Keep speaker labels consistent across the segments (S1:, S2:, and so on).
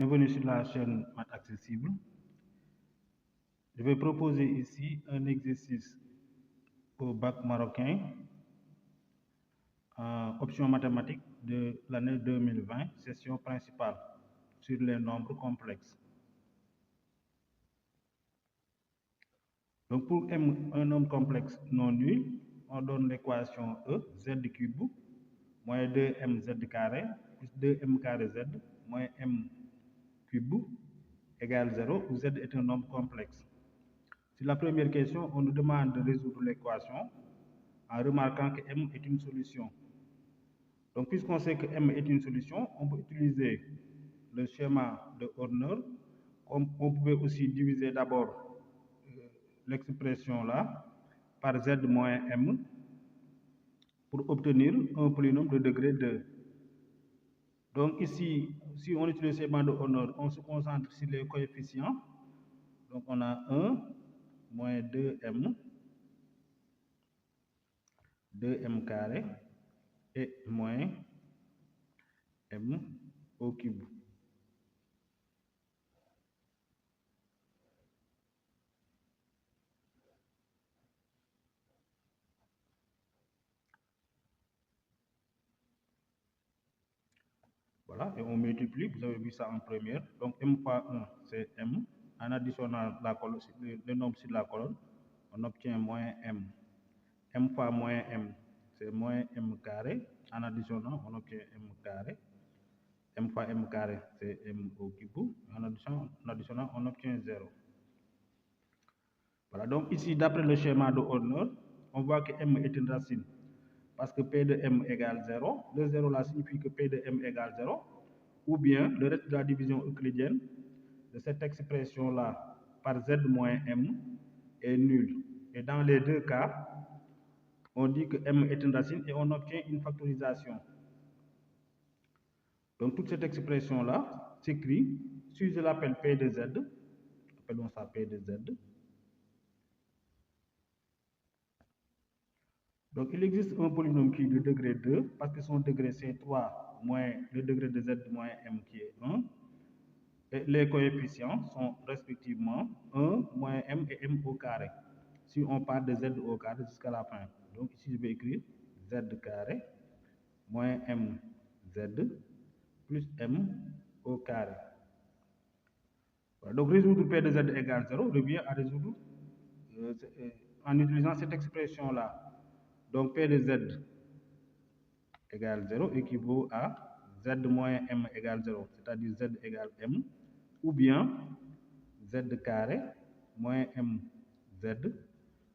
S1: Bienvenue sur la chaîne Maths Accessible. Je vais proposer ici un exercice au bac marocain en option mathématiques de l'année 2020, session principale, sur les nombres complexes. Donc pour M, un nombre complexe non nul, on donne l'équation E, z cube, moins 2mz carré, plus 2m carré z, moins m cube, égale 0, où z est un nombre complexe. Sur la première question, on nous demande de résoudre l'équation en remarquant que m est une solution. Donc, puisqu'on sait que m est une solution, on peut utiliser le schéma de Horner. On pouvait aussi diviser d'abord l'expression là par z moins m pour obtenir un polynôme de degré 2. Donc ici, si on utilise le schéma de Horner, on se concentre sur les coefficients. Donc on a 1 moins 2m, 2m carré et moins m au cube. Voilà, et on multiplie, vous avez vu ça en première. Donc m fois 1, c'est m. En additionnant le nombre sur la colonne, on obtient moins m. M fois moins m, c'est moins m carré. En additionnant, on obtient m carré. M fois m carré, c'est m au cube. En additionnant, on obtient 0. Voilà, donc ici, d'après le schéma de Horner, on voit que m est une racine parce que P de m égale 0. Le 0 là signifie que P de m égale 0. Ou bien le reste de la division euclidienne de cette expression-là par z moins m est nul. Et dans les deux cas, on dit que m est une racine et on obtient une factorisation. Donc toute cette expression-là s'écrit, si je l'appelle P de z, appelons ça P de z. Donc il existe un polynôme qui est de degré 2, parce que son degré c'est 3 moins le degré de z moins m qui est 1. Et les coefficients sont respectivement 1 moins m et m au carré. Si on part de z au carré jusqu'à la fin. Donc ici je vais écrire z carré moins mz plus m au carré. Voilà. Donc résoudre P de z égale 0 revient à résoudre en utilisant cette expression-là. Donc P de z égale 0 équivaut à z moins m égale 0, c'est-à-dire z égale m, ou bien z carré moins mz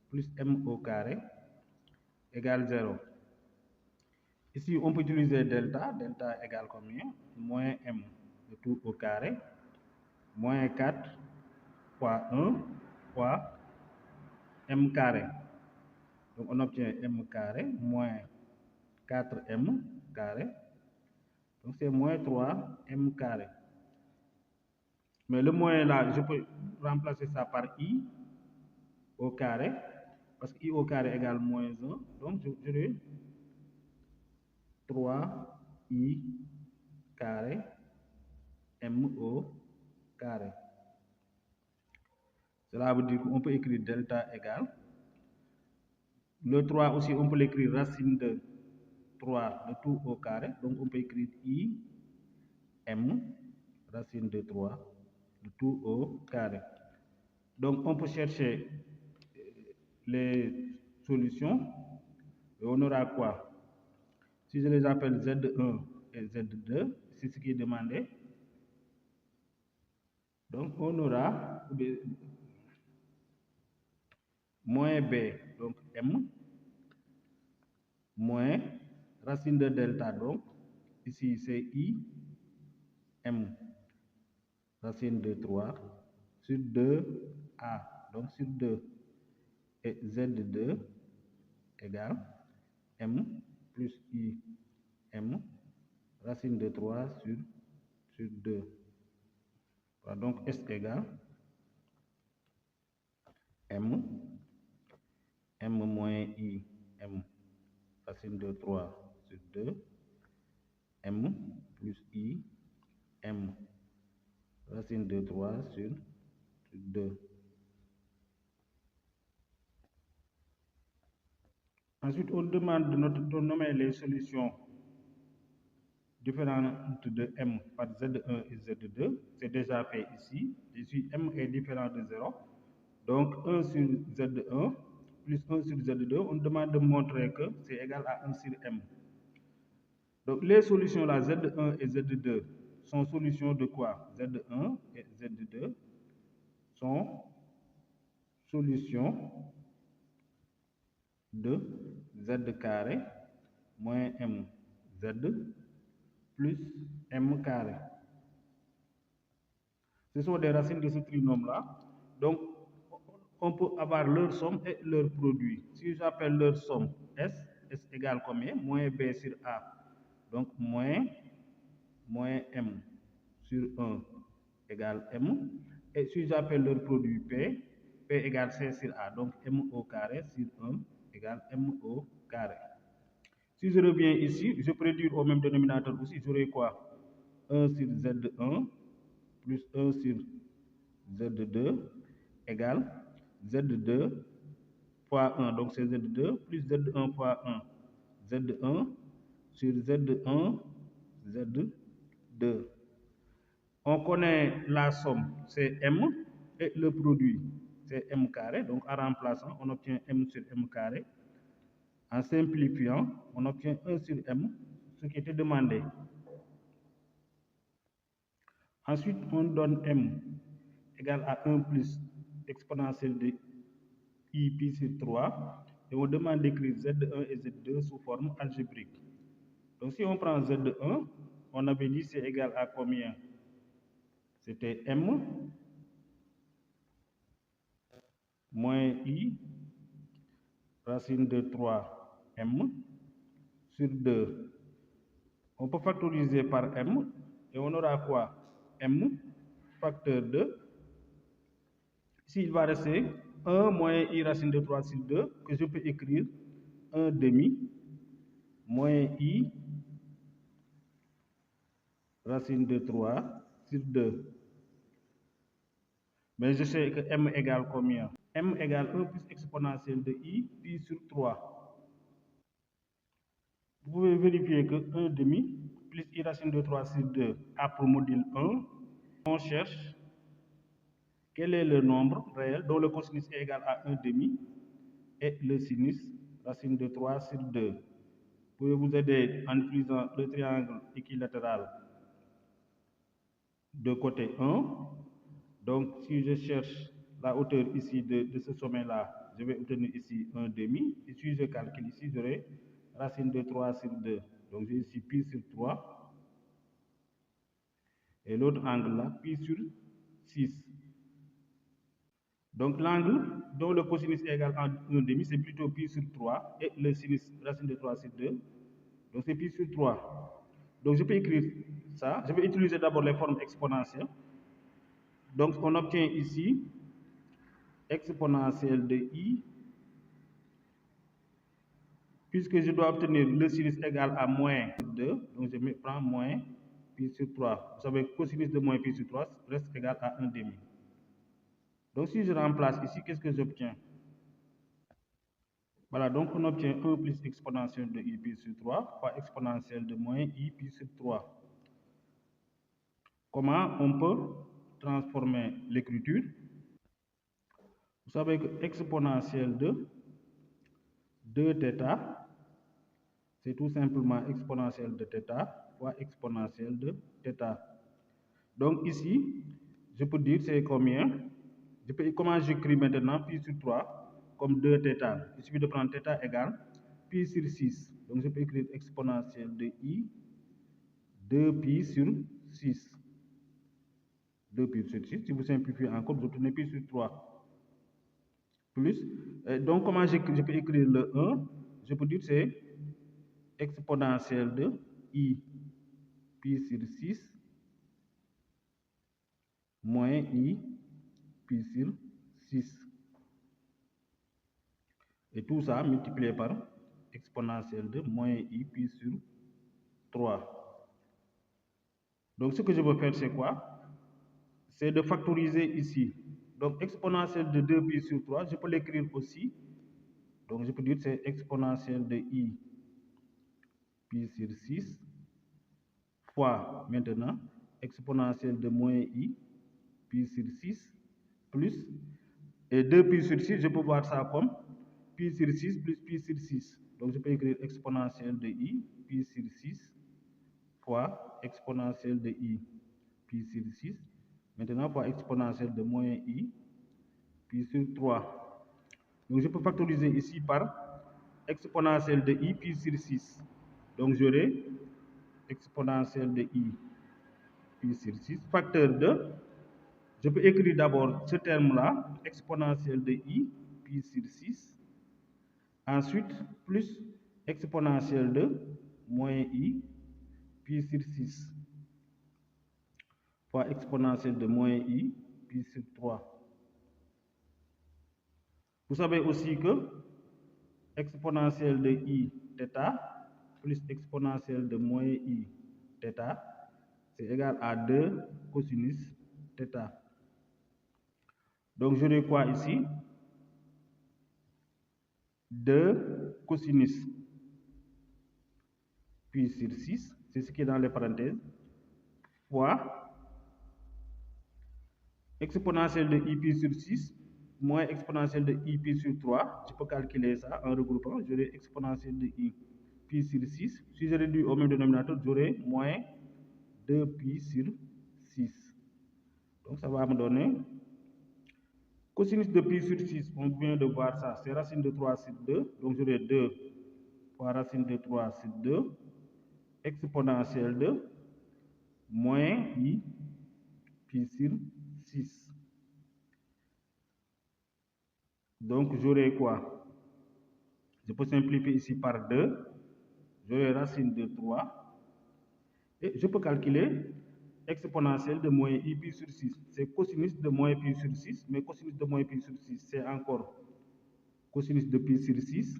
S1: plus m au carré égale 0. Ici, on peut utiliser delta. Delta égale combien? Moins m, le tout au carré, moins 4 fois 1 fois m carré. Donc, on obtient m carré moins 4m carré. Donc, c'est moins 3m carré. Mais le moins là, je peux remplacer ça par i au carré, parce que i au carré égale moins 1. Donc, je vais 3i carré m au carré. Cela veut dire qu'on peut écrire delta égale. Le 3 aussi, on peut l'écrire racine de 3, le tout au carré. Donc, on peut écrire i m racine de 3, le tout au carré. Donc, on peut chercher les solutions. Et on aura quoi? Si je les appelle Z1 et Z2, c'est ce qui est demandé. Donc, on aura moins B, donc M, moins racine de delta, donc ici c'est I, M, racine de 3, sur 2A, donc sur 2, et Z2 égale M plus I, M, racine de 3 sur 2. Voilà, donc S égale M moins I, M, racine de 3 sur 2, M plus I, M, racine de 3 sur 2. Ensuite, on demande de nommer les solutions différentes de m par z1 et z2. C'est déjà fait ici. Ici, m est différent de 0. Donc, 1 sur z1 plus 1 sur z2, on demande de montrer que c'est égal à 1 sur m. Donc, les solutions là, z1 et z2, sont solutions de quoi? Z1 et z2 sont solutions de z carré moins mz plus m carré. Ce sont des racines de ce trinôme-là. Donc, on peut avoir leur somme et leur produit. Si j'appelle leur somme S, S égale combien? Moins B sur A. Donc, moins M sur 1 égale M. Et si j'appelle leur produit P, P égale C sur A. Donc, M au carré sur 1 égale M au carré. Si je reviens ici, je peux réduire au même dénominateur aussi. J'aurai quoi? 1 sur Z1 plus 1 sur Z2 égale Z2 fois 1. Donc, c'est Z2 plus Z1 fois 1. Z1 sur Z1, Z2. On connaît la somme, c'est M, et le produit, c'est M carré. Donc, en remplaçant, on obtient M sur M carré. En simplifiant, on obtient 1 sur M, ce qui était demandé. Ensuite, on donne M égale à 1 plus exponentielle de I pi sur 3. Et on demande d'écrire Z1 et Z2 sous forme algébrique. Donc, si on prend Z1, on avait dit c'est égal à combien? C'était M moins I racine de 3M sur 2. On peut factoriser par M et on aura quoi? M facteur 2. Ici, il va rester 1 moins I racine de 3 sur 2 que je peux écrire 1 demi moins I racine de 3 sur 2. Mais je sais que M égale combien? M égale 1 plus exponentielle de I pi sur 3. Vous pouvez vérifier que 1 demi plus I racine de 3 sur 2 a pour module 1. On cherche quel est le nombre réel dont le cosinus est égal à 1 demi et le sinus racine de 3 sur 2. Vous pouvez vous aider en utilisant le triangle équilatéral de côté 1. Donc, si je cherche la hauteur ici de ce sommet-là, je vais obtenir ici 1 demi. Et si je calcule ici, j'aurai racine de 3 sur 2. Donc, j'ai ici pi sur 3. Et l'autre angle là, pi sur 6. Donc, l'angle dont le cosinus est égal à 1 demi, c'est plutôt pi sur 3. Et le sinus racine de 3 sur 2. Donc, c'est pi sur 3. Donc, je peux écrire ça. Je vais utiliser d'abord les formes exponentielles. Donc, on obtient ici exponentielle de I, puisque je dois obtenir le sinus égal à moins 2, donc je prends moins pi sur 3. Vous savez, cosinus de moins pi sur 3 reste égal à 1 demi. Donc, si je remplace ici, qu'est-ce que j'obtiens? Voilà, donc on obtient 1 plus exponentielle de I pi sur 3 fois exponentielle de moins I pi sur 3. Comment on peut transformer l'écriture? Vous savez que exponentielle de 2θ, c'est tout simplement exponentielle de θ fois exponentielle de θ. Donc ici, je peux dire c'est combien? Comment j'écris maintenant pi sur 3 comme 2θ? Il suffit de prendre θ égale pi sur 6. Donc je peux écrire exponentielle de I 2 pi sur 6. 2 pi sur 6. Si vous simplifiez encore, vous obtenez pi sur 3. Plus, donc comment je peux écrire le 1? Je peux dire c'est exponentielle de I pi sur 6 moins I pi sur 6. Et tout ça multiplié par exponentielle de moins I pi sur 3. Donc ce que je veux faire, c'est quoi? c'est de factoriser ici. Donc, exponentielle de 2pi sur 3, je peux l'écrire aussi. Donc, je peux dire que c'est exponentielle de i pi sur 6 fois maintenant exponentielle de moins i pi sur 6 plus, et 2pi sur 6, je peux voir ça comme pi sur 6 plus pi sur 6. Donc, je peux écrire exponentielle de i pi sur 6 fois exponentielle de i pi sur 6. Maintenant, fois exponentielle de moins i pi sur 3. Donc, je peux factoriser ici par exponentielle de i pi sur 6. Donc, j'aurai exponentielle de i pi sur 6, facteur de, je peux écrire d'abord ce terme-là, exponentielle de i pi sur 6, ensuite plus exponentielle de moins i pi sur 6, fois exponentielle de moins i pi sur 3. Vous savez aussi que exponentielle de i θ plus exponentielle de moins i θ, c'est égal à 2 cosinus θ. Donc, j'aurai quoi ici? 2 cosinus pi sur 6, c'est ce qui est dans les parenthèses, fois exponentielle de i pi sur 6 moins exponentielle de i pi sur 3. Je peux calculer ça en regroupant. J'aurai exponentielle de i pi sur 6. Si je réduis au même dénominateur, j'aurai moins 2 pi sur 6. Donc, ça va me donner cosinus de pi sur 6. On vient de voir ça. C'est racine de 3 sur 2. Donc, j'aurai 2 fois racine de 3 sur 2 exponentielle de moins i pi sur 6. Donc, j'aurai quoi? Je peux simplifier ici par 2. J'aurai racine de 3. Et je peux calculer exponentielle de moins i pi sur 6. C'est cosinus de moins pi sur 6. Mais cosinus de moins pi sur 6, c'est encore cosinus de pi sur 6.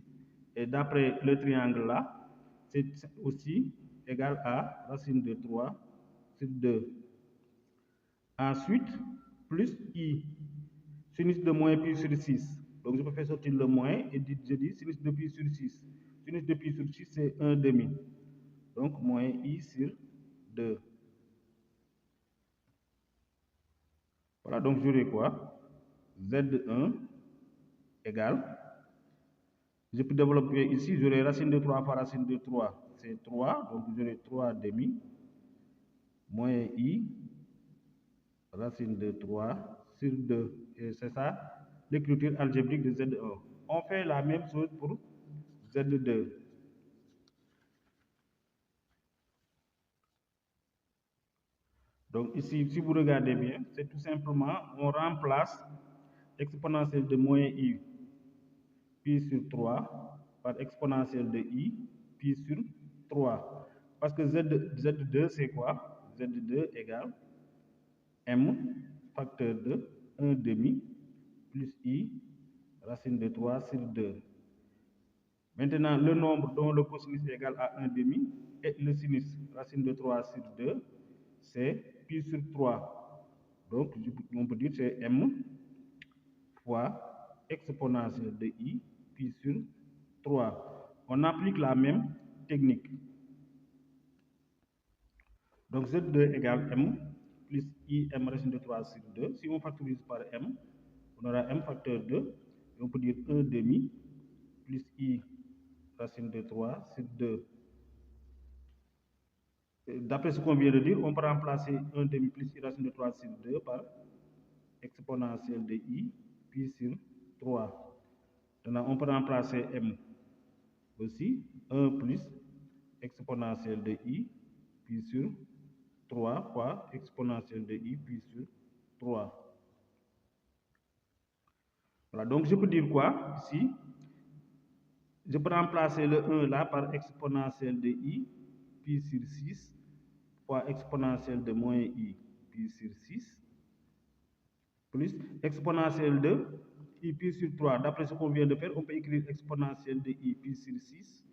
S1: Et d'après le triangle là, c'est aussi égal à racine de 3 sur 2. Ensuite, plus i, sinus de moins pi sur 6. Donc, je peux faire sortir le moins et je dis sinus de pi sur 6. Sinus de pi sur 6, c'est 1 demi. Donc, moins i sur 2. Voilà, donc j'aurai quoi? Z1 égale. Je peux développer ici, j'aurai racine de 3 fois racine de 3, c'est 3. Donc, j'aurai 3 demi moins i racine de 3 sur 2. Et c'est ça l'écriture algébrique de Z1. On fait la même chose pour Z2. Donc ici, si vous regardez bien, c'est tout simplement, on remplace exponentielle de moins i pi sur 3 par exponentielle de i pi sur 3. Parce que Z2, c'est quoi? Z2 égale m facteur de 1 demi plus i racine de 3 sur 2. Maintenant, le nombre dont le cosinus est égal à 1 demi et le sinus racine de 3 sur 2, c'est pi sur 3. Donc, on peut dire que c'est m fois exponentielle de i pi sur 3. On applique la même technique. Donc, Z2 égale m plus i m racine de 3 sur 2. Si on factorise par m, on aura m facteur 2. Et on peut dire 1 demi plus i racine de 3 sur 2. D'après ce qu'on vient de dire, on peut remplacer 1 demi plus i racine de 3 sur 2 par exponentielle de i pi sur 3. Maintenant, on peut remplacer m aussi. 1 plus exponentielle de i pi sur 3 fois exponentielle de i pi sur 3. Voilà, donc je peux dire quoi ici? Je peux remplacer le 1 là par exponentielle de i pi sur 6 fois exponentielle de moins i pi sur 6 plus exponentielle de i pi sur 3. D'après ce qu'on vient de faire, on peut écrire exponentielle de i pi sur 6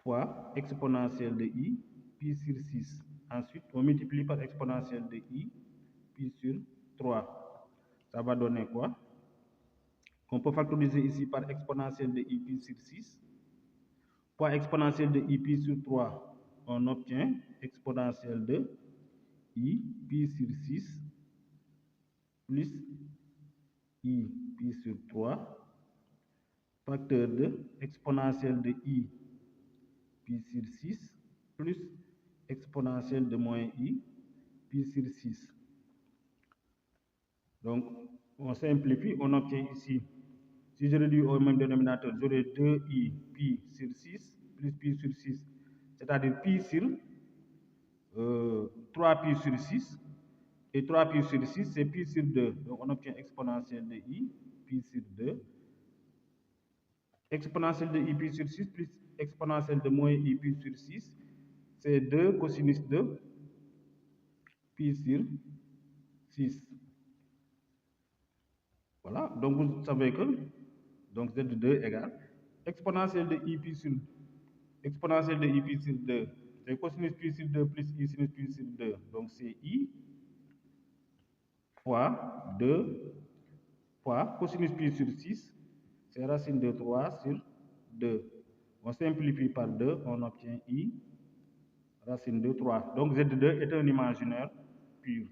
S1: fois exponentielle de i pi sur 6. Ensuite, on multiplie par exponentielle de i pi sur 3. Ça va donner quoi? On peut factoriser ici par exponentielle de i pi sur 6. Fois exponentielle de i pi sur 3, on obtient exponentielle de i pi sur 6 plus i pi sur 3, facteur de exponentielle de i pi sur 6 plus exponentielle de moins i pi sur 6. Donc, on simplifie, on obtient ici, si je réduis au même dénominateur, j'aurai 2i pi sur 6 plus pi sur 6, c'est-à-dire pi sur 3 pi sur 6, et 3 pi sur 6, c'est pi sur 2. Donc, on obtient exponentielle de i pi sur 2, exponentielle de i pi sur 6 plus exponentielle de moins i pi sur 6, c'est 2 cosinus de pi sur 6. Voilà, donc vous savez que donc Z2 égale exponentielle de i pi sur 2, c'est cosinus pi sur 2 plus i sinus pi sur 2. Donc c'est i fois 2 fois cosinus pi sur 6, c'est racine de 3 sur 2. On simplifie par 2, on obtient i racine de 3. Donc Z2 est un imaginaire pur.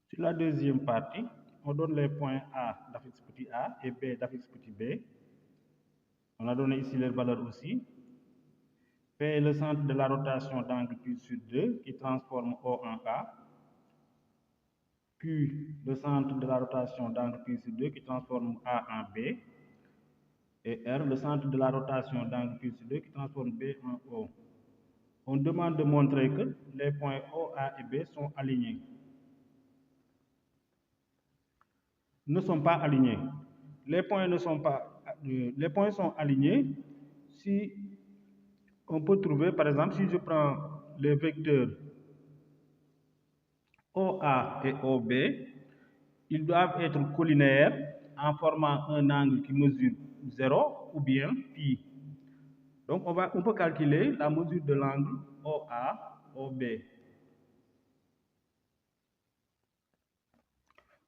S1: Sur la deuxième partie, on donne les points A d'affixe petit a et B d'affixe petit b. On a donné ici les valeurs aussi. P est le centre de la rotation d'angle pi sur 2 qui transforme O en A. Puis le centre de la rotation d'angle pi sur 2 qui transforme A en B. Et R, le centre de la rotation d'angle pi sur 2 qui transforme B en O. On demande de montrer que les points O, A et B sont alignés. Ne sont pas alignés. Les points sont alignés si on peut trouver, par exemple, si je prends les vecteurs OA et OB, ils doivent être collinaires en formant un angle qui mesure 0 ou bien pi. Donc on peut calculer la mesure de l'angle OA-OB.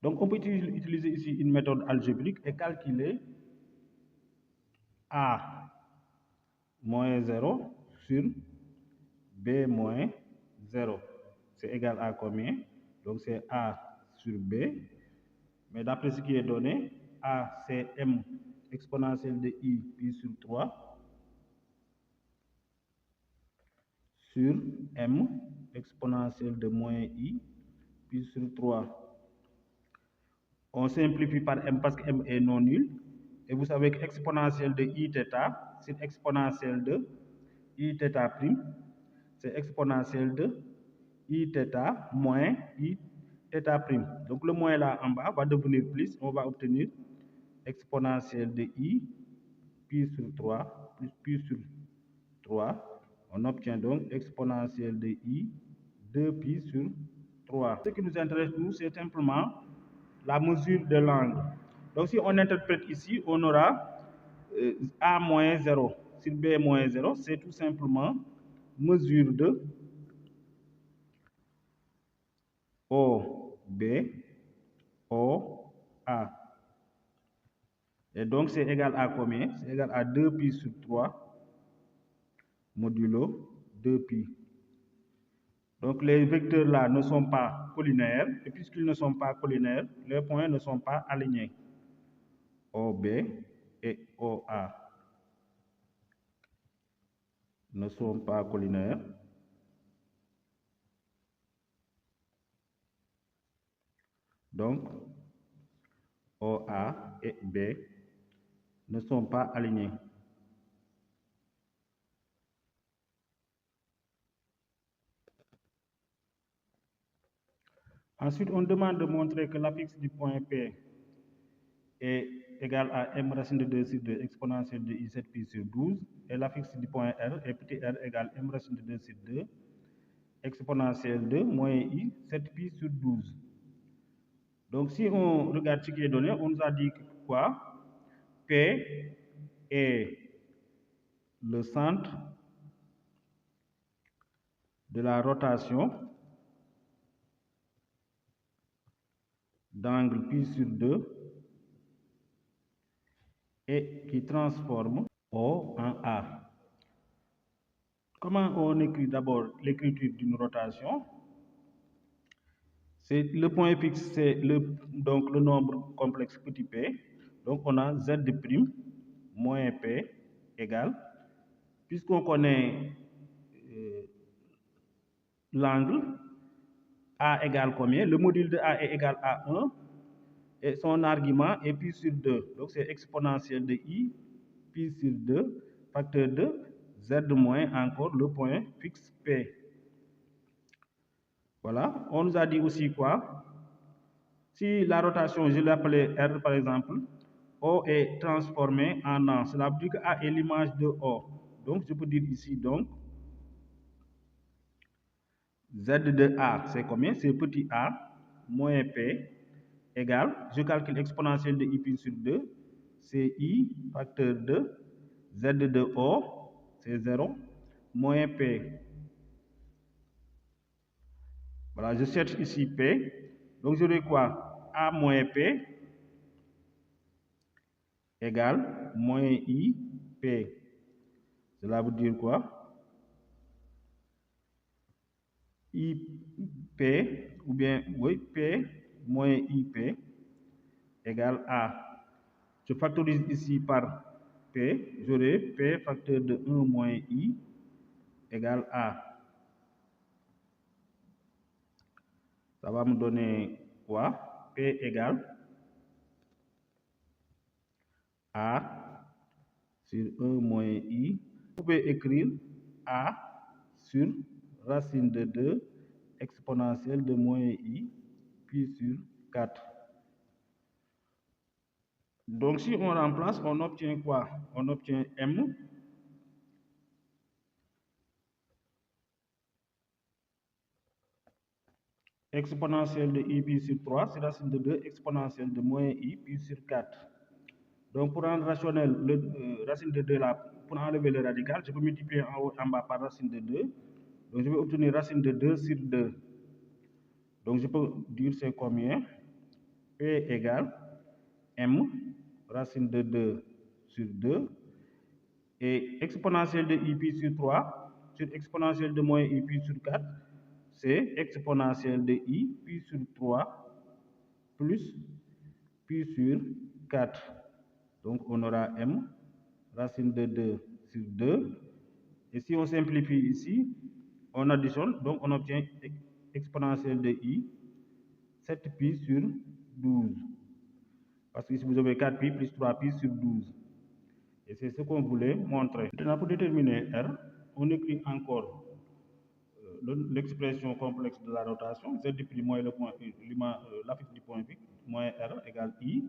S1: Donc on peut utiliser ici une méthode algébrique et calculer A moins 0 sur B moins 0. C'est égal à combien? Donc c'est A sur B. Mais d'après ce qui est donné, A c'est M exponentielle de I pi sur 3 sur M exponentielle de moins I pi sur 3. On simplifie par M parce que M est non nul. Et vous savez que exponentielle de I θ sur exponentielle de I θ prime, c'est exponentielle de I θ moins I θ prime. Donc le moins là en bas va devenir plus, on va obtenir exponentielle de I pi sur 3 plus pi sur 3. On obtient donc exponentielle de I 2 pi sur 3. Ce qui nous intéresse, nous, c'est simplement la mesure de l'angle. Donc si on interprète ici, on aura A moins 0 sur B moins 0, c'est tout simplement mesure de OB, OA. Et donc c'est égal à combien? C'est égal à 2 pi sur 3 modulo 2 pi. Donc les vecteurs là ne sont pas collinaires, et puisqu'ils ne sont pas collinaires, les points ne sont pas alignés. OB et OA ne sont pas collinaires. Donc, OA et B ne sont pas alignés. Ensuite, on demande de montrer que l'affixe du point P est égal à M racine de 2 sur 2 exponentielle de I 7 pi sur 12 et l'affixe du point R est petit r égale M racine de 2 sur 2 exponentielle de moins I 7 pi sur 12. Donc si on regarde ce qui est donné, on nous a dit que quoi? P est le centre de la rotation d'angle pi sur 2 et qui transforme O en A. Comment on écrit d'abord l'écriture d'une rotation? C'est le point fixe, c'est donc le nombre complexe petit p. Donc on a z' moins p égale, puisqu'on connaît l'angle, A égale combien? Le module de A est égal à 1 et son argument est pi sur 2. Donc c'est exponentielle de I, pi sur 2, facteur de z moins encore le point fixe P. Voilà, on nous a dit aussi quoi? Si la rotation, je l'appelais R par exemple, O est transformé en A. Cela veut dire que A est l'image de O. Donc je peux dire ici donc Z de A, c'est combien? C'est petit a moins P égale, je calcule exponentielle de I pi sur 2, c'est I facteur de Z de O, c'est 0, moins P. Voilà, je cherche ici P. Donc j'aurai quoi? A moins P égale moins I P. Cela veut dire quoi? IP, ou bien, oui, P moins IP égale A. Je factorise ici par P, j'aurai P facteur de 1 moins I égale A. Ça va me donner quoi? P égale A sur 1 moins I. Vous pouvez écrire A sur racine de 2 exponentielle de moins I puis sur 4. Donc si on remplace, on obtient quoi? On obtient M exponentielle de I pi sur 3, c'est racine de 2 exponentielle de moins I pi sur 4. Donc pour rendre rationnel, racine de 2 là, pour enlever le radical, je peux multiplier en haut et en bas par racine de 2. Donc je vais obtenir racine de 2 sur 2. Donc je peux dire c'est combien? P égale M racine de 2 sur 2 et exponentielle de I pi sur 3 sur exponentielle de moins I pi sur 4, c'est exponentielle de I pi sur 3 plus pi sur 4. Donc on aura M racine de 2 sur 2. Et si on simplifie ici, on additionne, donc on obtient exponentielle de I 7 pi sur 12. Parce que ici vous avez 4 pi plus 3 pi sur 12. Et c'est ce qu'on voulait montrer. Maintenant pour déterminer R, on écrit encore l'expression complexe de la rotation, Z' moins le point, l'affixe du point fixe, moins R égale I,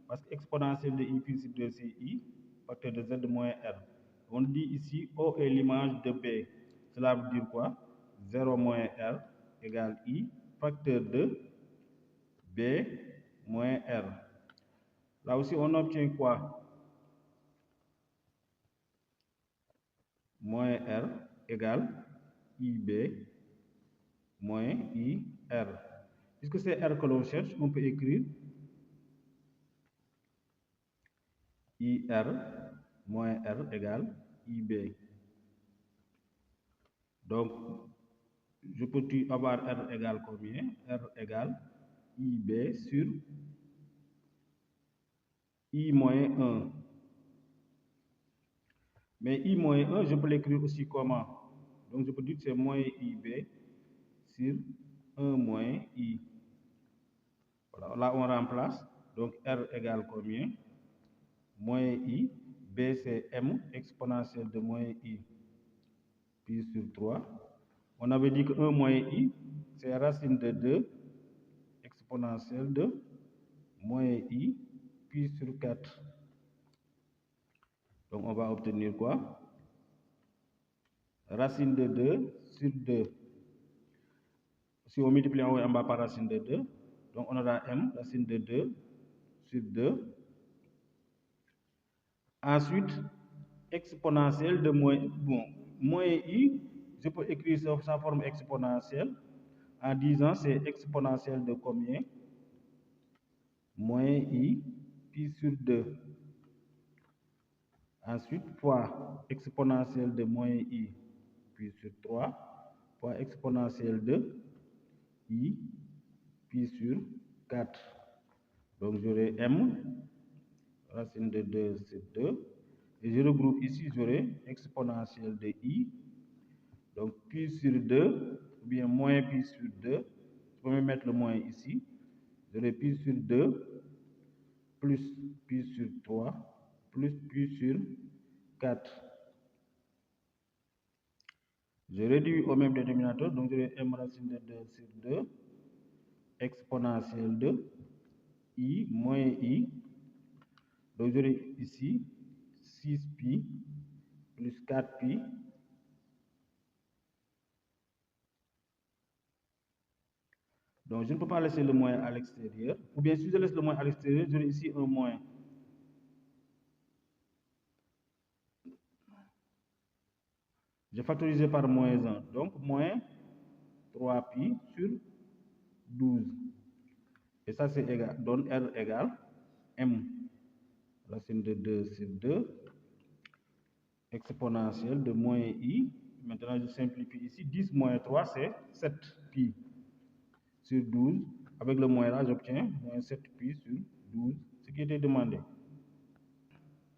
S1: parce que exponentielle de I pi sur 2 c'est I, facteur de Z moins R. On dit ici O est l'image de B. Cela veut dire quoi? 0 moins R égale I, facteur de B moins R. Là aussi on obtient quoi? Moins R égale IB moins IR. Puisque c'est R que l'on cherche, on peut écrire IR moins R égale IB. Donc, je peux avoir R égale combien? R égale IB sur I moins 1. Mais I moins 1, je peux l'écrire aussi comment? Donc, je peux dire que c'est moins IB sur 1 moins I. Voilà, là on remplace. Donc, R égale combien? Moins I. B c'est M exponentielle de moins I pi sur 3. On avait dit que 1 moins I, c'est racine de 2 exponentielle de moins I pi sur 4. Donc on va obtenir quoi? Racine de 2 sur 2. Si on multiplie en haut et en bas par racine de 2, donc on aura M, racine de 2 sur 2. Ensuite, exponentielle de moins I, je peux écrire sa forme exponentielle en disant c'est exponentielle de combien? moins I pi sur 2. Ensuite, fois exponentielle de moins I pi sur 3 fois exponentielle de I pi sur 4. Donc j'aurai M racine de 2 sur 2. Et je regroupe ici, j'aurai exponentielle de I. Donc pi sur 2, ou bien moins pi sur 2. Je peux me mettre le moins ici. J'aurai pi sur 2 plus pi sur 3 plus pi sur 4. Je réduis au même déterminateur, donc j'aurai M racine de 2 sur 2 exponentielle de I moins I. Donc j'aurai ici 6 pi plus 4 pi donc je ne peux pas laisser le moins à l'extérieur, ou bien si je laisse le moins à l'extérieur, j'aurai ici un moins. Je factorise par moins 1, donc moins 3 pi sur 12. Et ça c'est égal, donne R égale M racine de 2 sur 2 exponentielle de moins I. Maintenant je simplifie ici, 10 moins 3 c'est 7 pi sur 12. Avec le moins là, j'obtiens moins 7 pi sur 12, ce qui était demandé.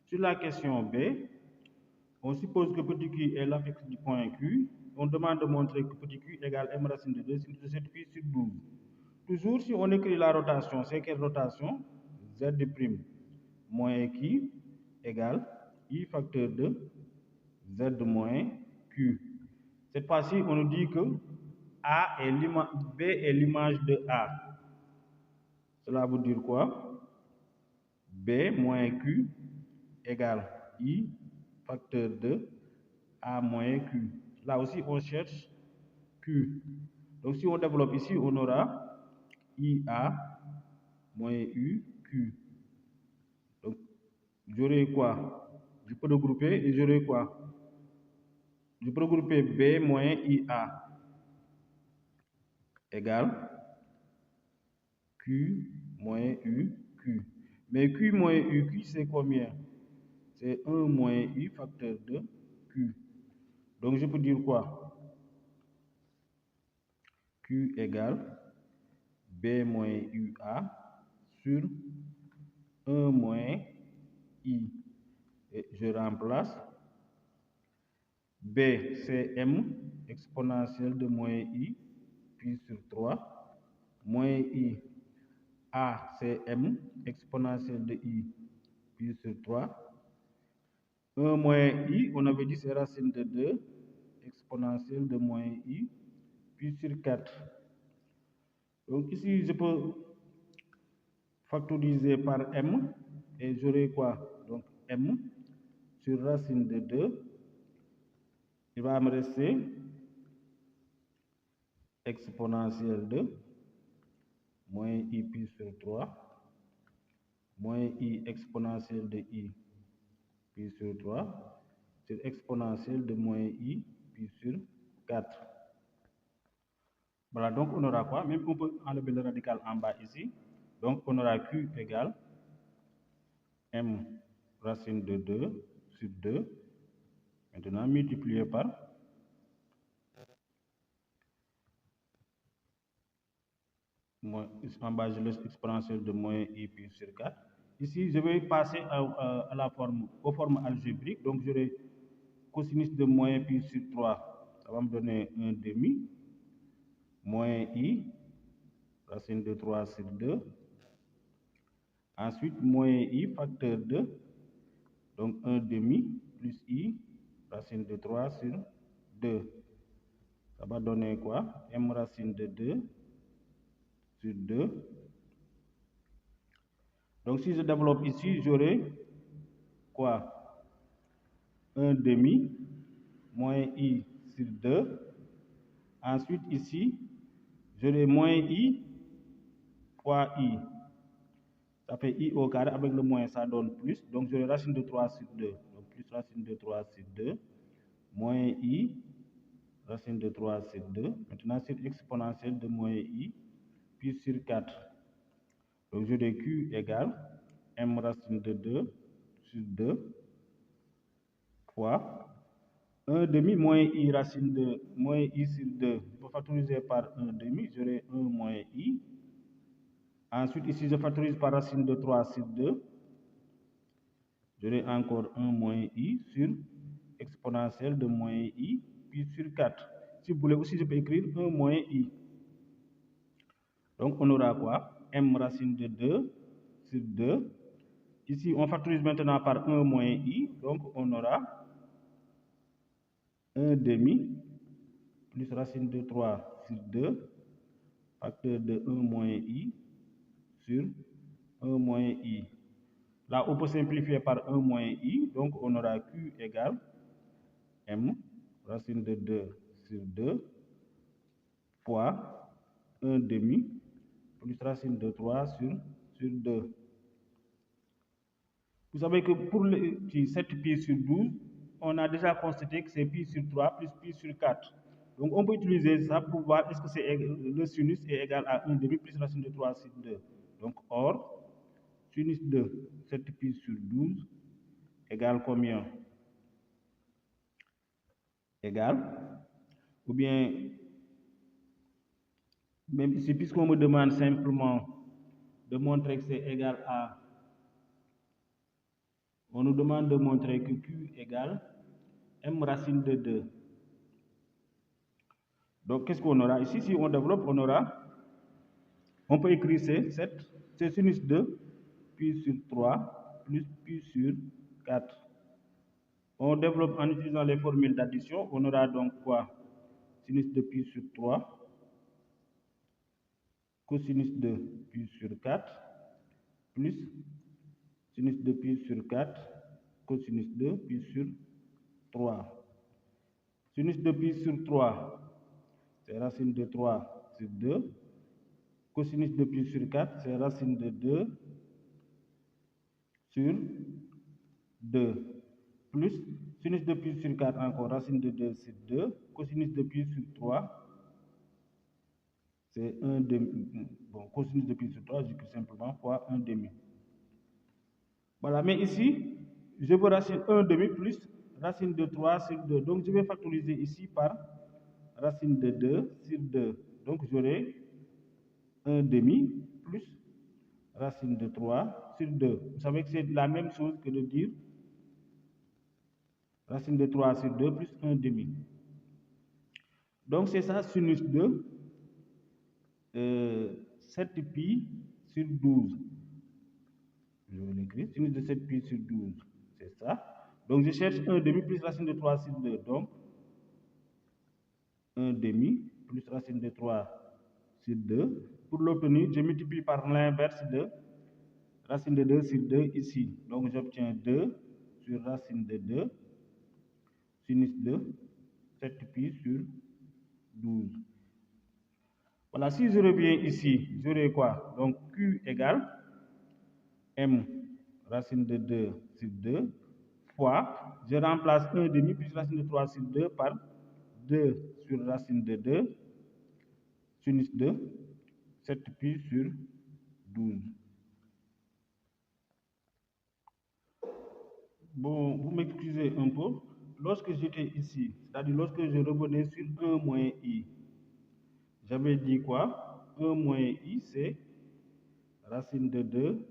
S1: Sur la question B, on suppose que petit q est l'affix du point Q. On demande de montrer que petit q égale m racine de 2 sur 7 pi sur 12. Toujours, si on écrit la rotation, c'est quelle rotation? Z' moins Q égale I facteur de Z moins Q. Cette fois-ci, on nous dit que B est l'image de A. Cela veut dire quoi? B moins Q égale I facteur de A moins Q. Là aussi, on cherche Q. Donc, si on développe ici, on aura IA moins UQ. Donc, j'aurai quoi? Je peux regrouper et j'aurai quoi? Je peux regrouper B moins IA égale Q moins UQ. Mais Q moins UQ, c'est combien? C'est 1 moins U facteur de Q. Donc, je peux dire quoi? Q égale B moins UA sur 1 moins I. Et je remplace. B, c'est M exponentielle de moins I, pi sur 3. Moins I. A, c'est M exponentielle de I, pi sur 3. 1 moins I, on avait dit c'est racine de 2, exponentielle de moins I, pi sur 4. Donc ici, je peux factoriser par M et j'aurai quoi? Donc M sur racine de 2, il va me rester exponentielle de moins I pi sur 3, moins I exponentielle de I pi sur 3, sur exponentielle de moins I pi sur 4. Voilà, donc on aura quoi? Même on peut enlever le radical en bas ici. Donc on aura Q égale M racine de 2 sur 2. Maintenant multiplié par en bas je laisse exponentielle de moins I pi sur 4. Ici je vais passer aux formes algébriques. Donc j'aurai cosinus de moins pi sur 3. Ça va me donner 1 demi. Moins I racine de 3 sur 2. Ensuite, moins I facteur de, donc 1 demi, plus I racine de 3 sur 2. Ça va donner quoi? M racine de 2 sur 2. Donc, si je développe ici, j'aurai quoi? 1 demi, moins I sur 2. Ensuite, ici, j'aurai moins I fois I. Ça fait I au carré, avec le moins, ça donne plus. Donc, j'aurai racine de 3 sur 2. Donc, plus racine de 3 sur 2, moins I, racine de 3 sur 2. Maintenant, c'est exponentielle de moins I, puis sur 4. Donc j'aurai Q égale M racine de 2 sur 2 fois 1 demi moins I racine de moins I sur 2. Je peux factoriser par 1 demi, j'aurai 1 moins I. Ensuite, ici, je factorise par racine de 3 sur 2. J'aurai encore 1 moins I sur exponentielle de moins I, puis sur 4. Si vous voulez aussi, je peux écrire 1 moins I. Donc, on aura quoi? M racine de 2 sur 2. Ici, on factorise maintenant par 1 moins I. Donc, on aura 1 demi plus racine de 3 sur 2, facteur de 1 moins I sur 1 moins I. Là, on peut simplifier par 1 moins I. Donc, on aura Q égale M racine de 2 sur 2 fois 1 demi plus racine de 3 sur 2. Vous savez que pour 7 pi sur 12, on a déjà constaté que c'est pi sur 3 plus pi sur 4. Donc on peut utiliser ça pour voir est-ce que le sinus est égal à 1 demi plus racine de 3 sur 2. Donc or, sinus de 7 pi sur 12 égale combien? Égale, ou bien, même ici, puisqu'on me demande simplement de montrer que c'est égal à, on nous demande de montrer que Q égale M racine de 2. Donc, qu'est-ce qu'on aura ici? Si on développe, on peut écrire c'est sinus de pi sur 3 plus pi sur 4. On développe en utilisant les formules d'addition. On aura donc quoi? Sinus de pi sur 3, cosinus de pi sur 4, plus sinus de pi sur 4, cosinus de pi sur 3. Sinus de pi sur 3, c'est racine de 3 sur 2. Cosinus de pi sur 4, c'est racine de 2 sur 2. Plus sinus de pi sur 4, encore racine de 2 sur 2. Cosinus de pi sur 3, c'est 1 demi. Bon, cosinus de pi sur 3, j'écris simplement fois 1 demi. Voilà, mais ici, je veux racine 1 demi plus racine de 3 sur 2. Donc, je vais factoriser ici par racine de 2 sur 2. Donc, j'aurai 1 demi plus racine de 3 sur 2. Vous savez que c'est la même chose que de dire racine de 3 sur 2 plus 1 demi. Donc, c'est ça sinus de 7 pi sur 12. Je vais l'écrire. Sinus de 7 pi sur 12. C'est ça. Donc, je cherche 1 demi plus racine de 3 sur 2. Donc, 1 demi plus racine de 3 sur 2. Pour l'obtenir, je multiplie par l'inverse de racine de 2 sur 2 ici. Donc, j'obtiens 2 sur racine de 2 sinus de 7 pi sur 12. Voilà, si je reviens ici, j'aurai quoi? Donc, Q égale M racine de 2 sur 2 fois, je remplace 1 demi plus racine de 3 sur 2 par 2 sur racine de 2 sinus de 7 pi sur 12. Bon, vous m'excusez un peu. Lorsque j'étais ici, c'est-à-dire lorsque je revenais sur 1 moins I, j'avais dit quoi? 1 moins I, c'est racine de 2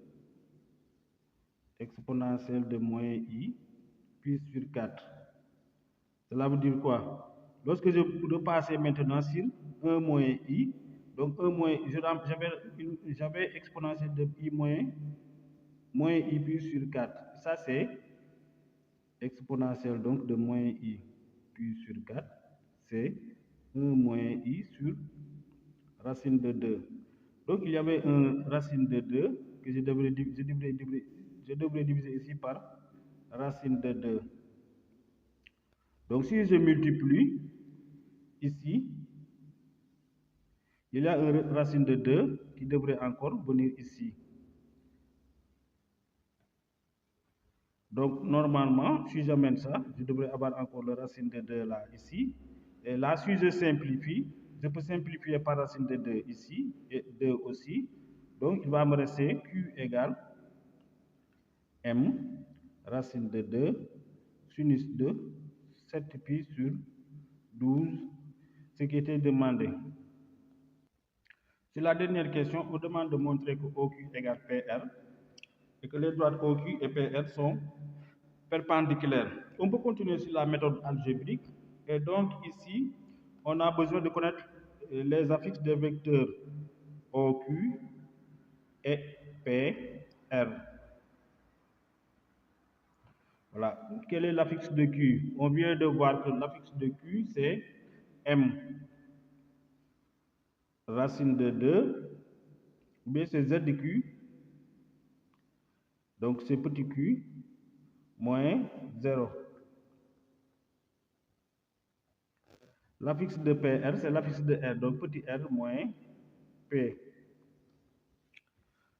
S1: exponentielle de moins I, puis sur 4. Cela veut dire quoi? Lorsque je repassais maintenant sur 1 moins I, donc 1 moins, j'avais exponentielle de I moins I puis sur 4. Ça, c'est exponentielle donc de moins I puis sur 4. C'est 1 moins I sur racine de 2. Donc, il y avait un racine de 2 que je devrais diviser ici par racine de 2. Donc, si je multiplie ici, il y a une racine de 2 qui devrait encore venir ici. Donc, normalement, si j'amène ça, je devrais avoir encore la racine de 2 là, ici. Et là, si je simplifie, je peux simplifier par racine de 2 ici, et 2 aussi. Donc, il va me rester Q égale M racine de 2 sinus de 7 pi sur 12, ce qui était demandé. Sur la dernière question, on demande de montrer que OQ égale PR et que les droites OQ et PR sont perpendiculaires. On peut continuer sur la méthode algébrique. Et donc ici, on a besoin de connaître les affixes des vecteurs OQ et PR. Voilà. Quel est l'affixe de Q? On vient de voir que l'affixe de Q, c'est M racine de 2, ou bien c'est Z de Q. Donc c'est petit q moins 0. L'affixe de PR, c'est l'affixe de R, donc petit r moins P.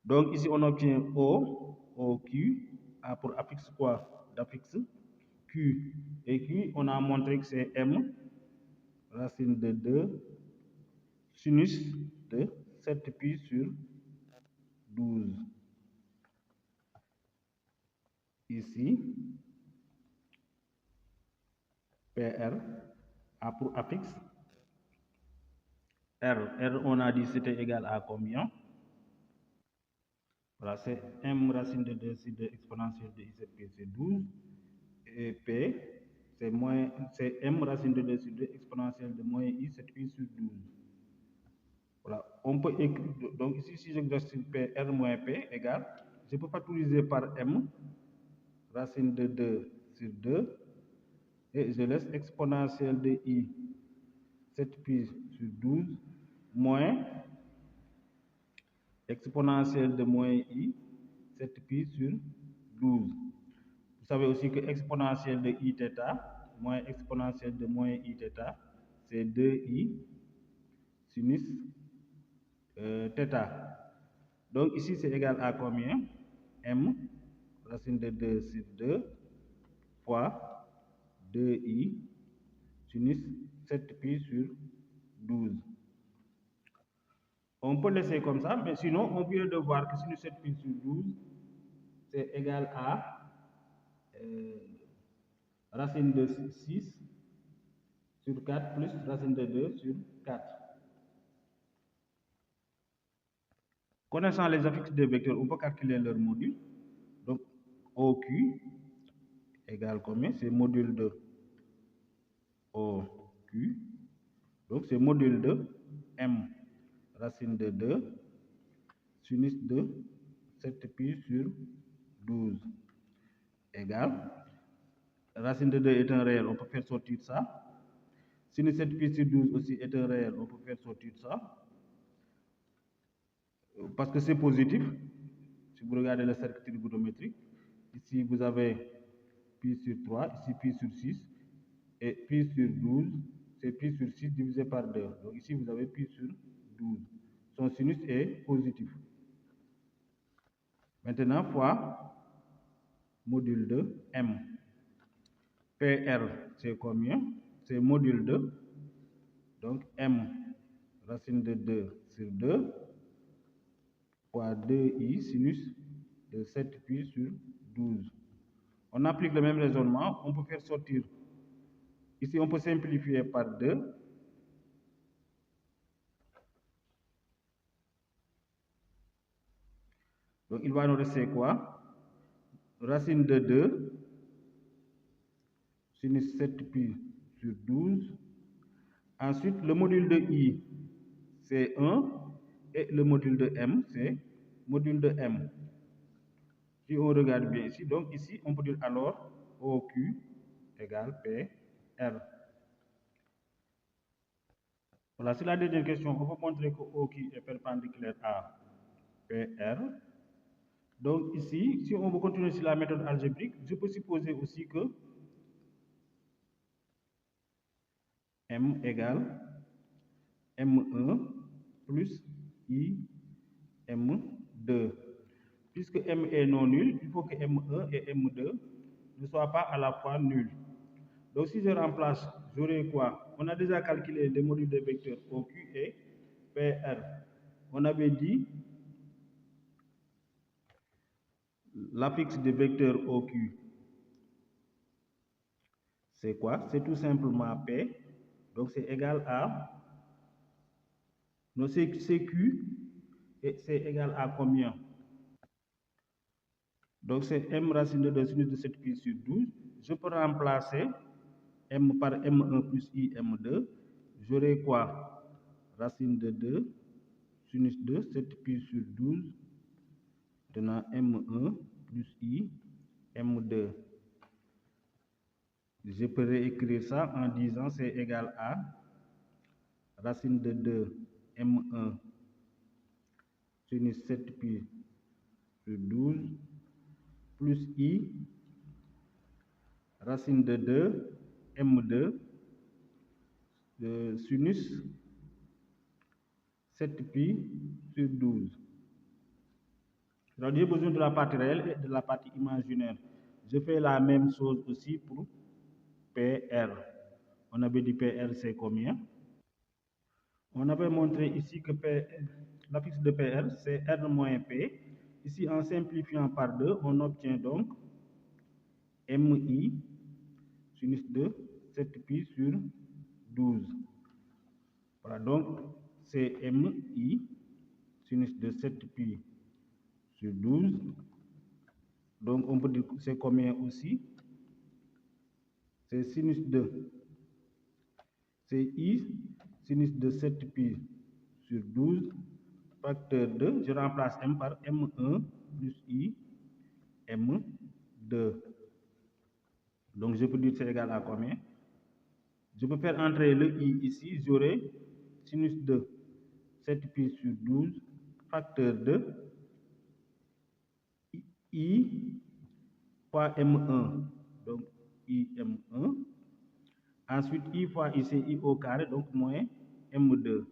S1: Donc ici on obtient OQ, a pour affixe quoi? D'affixe Q. Et Q, on a montré que c'est M racine de 2 sinus de 7 pi sur 12. Ici, PR a pour affixe R. R, on a dit c'était égal à combien? Voilà, c'est M racine de 2 sur 2 exponentielle de IZP, c'est 12. Et P, c'est M racine de 2 sur 2 exponentielle de moins I, 7 pi sur 12. Voilà, on peut écrire, donc ici, si j'exerce P, R moins P égale, je peux factoriser par M racine de 2 sur 2 et je laisse exponentielle de I 7 pi sur 12 moins exponentielle de moins I 7 pi sur 12. Vous savez aussi que exponentielle de I θ moins exponentielle de moins I θ, c'est 2I sinus θ. Donc ici c'est égal à combien? M racine de 2 sur 2 fois 2I sinus 7 pi sur 12. On peut laisser comme ça, mais sinon on vient de voir que sinus 7 pi sur 12 c'est égal à racine de 6 sur 4 plus racine de 2 sur 4. Connaissant les affixes des vecteurs, on peut calculer leur module. Donc, OQ égale combien? C'est module de OQ. Donc, c'est module de M racine de 2 sinus de 7 pi sur 12 égale, racine de 2 est un réel, on peut faire sortir ça. Sinus 7 pi sur 12 aussi est un réel, on peut faire sortir ça. Parce que c'est positif. Si vous regardez le cercle trigonométrique, ici vous avez pi sur 3, ici pi sur 6, et pi sur 12, c'est pi sur 6 divisé par 2. Donc ici vous avez pi sur 12. Son sinus est positif. Maintenant, fois module de M. PR, c'est combien? C'est module de, donc M racine de 2 sur 2 fois 2I sinus de 7 pi sur 12. On applique le même raisonnement, on peut faire sortir. Ici, on peut simplifier par 2. Donc, il va nous rester quoi? Racine de 2 sinus 7 pi sur 12. Ensuite, le module de I, c'est 1. Et le module de M, c'est module de M. Si on regarde bien ici, donc ici, on peut dire alors OQ égale PR. Voilà, c'est la dernière question. On peut montrer que OQ est perpendiculaire à PR. Donc ici, si on veut continuer sur la méthode algébrique, je peux supposer aussi que M égale M1 plus I M2. Puisque M est non nul, il faut que M1 et M2 ne soient pas à la fois nuls. Donc si je remplace, j'aurai quoi? On a déjà calculé les modules des vecteurs OQ et PR. On avait dit l'affixe de vecteur OQ, c'est quoi? C'est tout simplement P. Donc c'est égal à... Non, c'est Q. Et c'est égal à combien? Donc c'est M racine de 2 sinus de 7 pi sur 12. Je peux remplacer M par M1 plus I M2. J'aurai quoi? Racine de 2 sinus de 7 pi sur 12. Maintenant M1 plus I M2. Je peux réécrire ça en disant c'est égal à racine de 2 M1 sinus 7 pi sur 12 plus I racine de 2 M2 de sinus 7 pi sur 12. Alors j'ai besoin de la partie réelle et de la partie imaginaire. Je fais la même chose aussi pour PR. On avait dit PR c'est combien? On avait montré ici que l'affixe de PR c'est R moins P. Ici en simplifiant par 2, on obtient donc MI sinus de 7 pi sur 12. Voilà, donc c'est MI sinus de 7 pi sur 12. Donc on peut dire que c'est combien aussi? C'est sinus de... C'est I sinus de 7 pi sur 12 facteur 2. Je remplace M par M1 plus I M2. Donc je peux dire c'est égal à combien? Je peux faire entrer le I ici. J'aurai sinus de 7 pi sur 12 facteur 2 I fois M1. Donc I M1. Ensuite I fois I c'est I au carré, donc moins M2.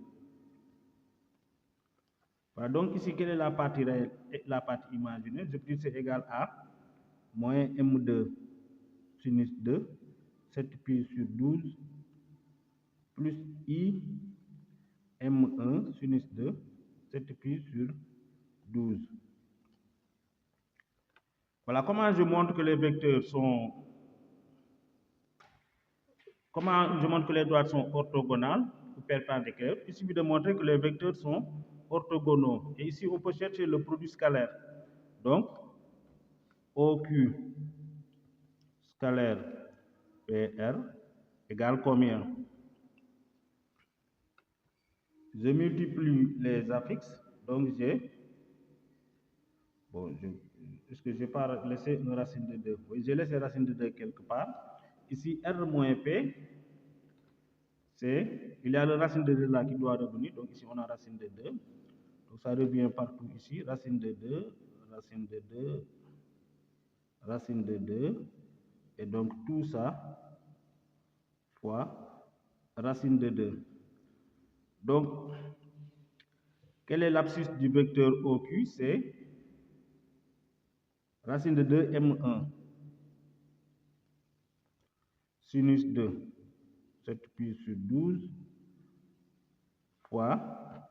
S1: Voilà, donc ici, quelle est la partie réelle et la partie imaginaire? Je peux dire c'est égal à moins M2 sinus de 7 pi sur 12 plus I M1 sinus de 7 pi sur 12. Voilà comment je montre que les vecteurs sont... Comment je montre que les droites sont orthogonales ou perpendiculaires? Il suffit de montrer que les vecteurs sont orthogonaux. Et ici, on peut chercher le produit scalaire. Donc, OQ scalaire PR égale combien? Je multiplie les affixes. Donc, j'ai... Bon, est-ce que je n'ai pas laissé une racine de 2? Oui, j'ai laissé racine de 2 quelque part. Ici, R moins P, c'est... Il y a la racine de 2 là qui doit revenir. Donc, ici, on a racine de 2. Donc, ça revient partout ici. Racine de 2, racine de 2, racine de 2. Et donc, tout ça fois racine de 2. Donc, quelle est l'abscisse du vecteur OQ? C'est racine de 2 M1 sinus de 7 pi sur 12 fois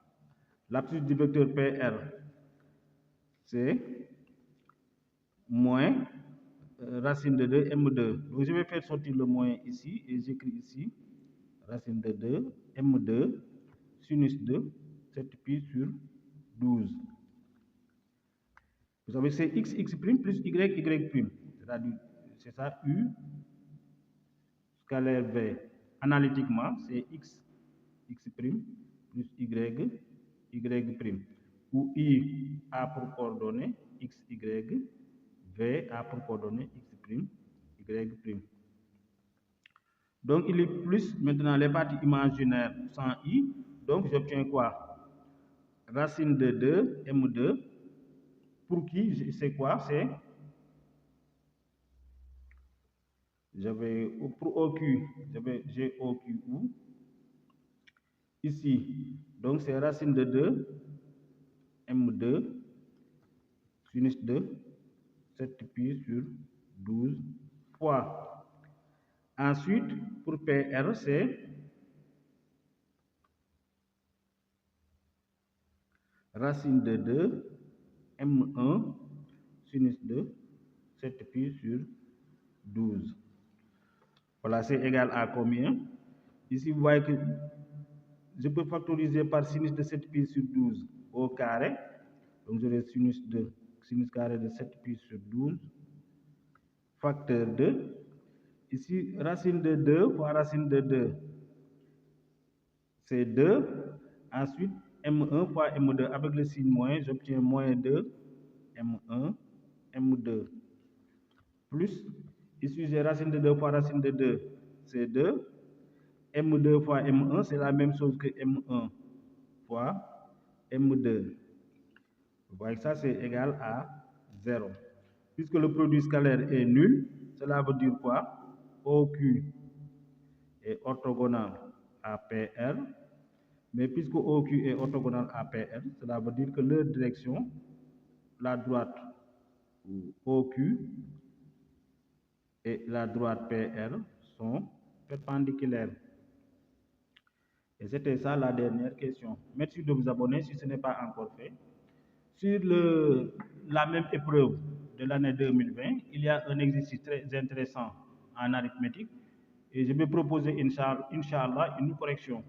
S1: l'abscisse du vecteur PR, c'est moins racine de 2 M2. Donc je vais faire sortir le moins ici et j'écris ici racine de 2 M2 sinus de 7 pi sur 12. Vous savez, c'est x prime plus y prime. C'est-à-dire, c'est ça, u scalaire v. Analytiquement, c'est x prime plus y prime. Où i a pour coordonnée x, y, v a pour coordonnée x prime, y prime. Donc, il est plus maintenant les parties imaginaires sans i. Donc, j'obtiens quoi? Racine de 2, M2. Pour qui, c'est quoi? C'est... Pour OQ, j'ai OQ où? Ici. Donc, c'est racine de 2, M2, sinus de 7 pi sur 12 fois. Ensuite, pour PR, c'est racine de 2, M1, sinus de 7 pi sur 12. Voilà, c'est égal à combien? Ici, vous voyez que je peux factoriser par sinus de 7 pi sur 12 au carré. Donc, j'aurai sinus carré de 7 pi sur 12, facteur 2. Ici, racine de 2 fois racine de 2, c'est 2. Ensuite, M1 fois M2. Avec le signe moins, j'obtiens moins 2, M1, M2. Plus, ici, j'ai racine de 2 fois racine de 2, c'est 2. M2 fois M1, c'est la même chose que M1 fois M2. Vous voyez que ça, c'est égal à 0. Puisque le produit scalaire est nul, cela veut dire quoi? OQ est orthogonal à PR. Mais puisque OQ est orthogonal à PR, cela veut dire que leur direction, la droite OQ et la droite PR sont perpendiculaires. Et c'était ça la dernière question. Merci de vous abonner si ce n'est pas encore fait. Sur la même épreuve de l'année 2020, il y a un exercice très intéressant en arithmétique et je vais proposer, Inch'Allah, une correction.